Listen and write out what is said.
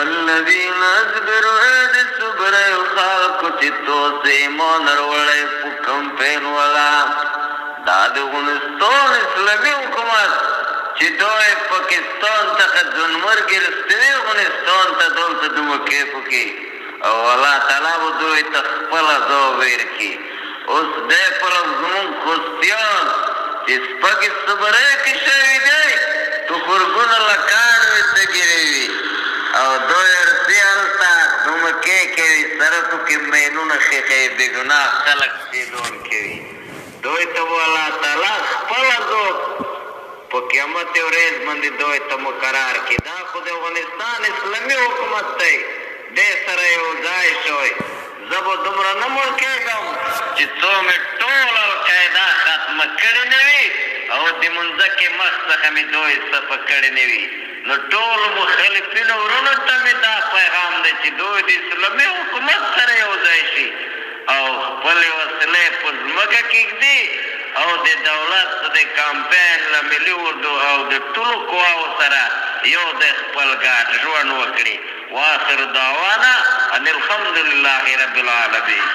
الذين اصبروا عند الصبر خلق چتو سے مونر وڑے پکم پین والا داد افغانستان اسلامی حکومت چې دوی پاکستان ته دنمر ګرځي افغانستان ته دلته دمکه پکې او الله تعالی به دوی ته خپل ځواب ورکړي. اوس دې پر زمون خوستیان چې سپکې صبرې کې شوي دی تو فرګونه لکان وستګیری او دوی ارتیالتا دمکه کوي سره تو کې مینونه خېخې بګناه خلق سیدون کوي دوی ته الله تعالی خپل ځواب په قیامت ورځ باندې دوی ته مقرر کړي. دا خو د افغانستان اسلامي حکومت دی دې سره یو ځای شوی. زه به دومره نه مړ کېږم چې څو مې ټول القاعده ختمه کړې نه وي او د منځکې مخ څخه مې دوی صفه کړې نه وي. نو ټولو مخالفینو وروڼو ته مې دا پیغام دی چې دوی د اسلامي حکومت سره یو ځای شي او خپلې وسلې په ځمکه کېږدي او د دولت د کمپاین له ملي اردو او د ټولو قواو سره یو د خپل ګډ ژوند وکړي. واخر دعوانا ان الحمد لله رب العالمین.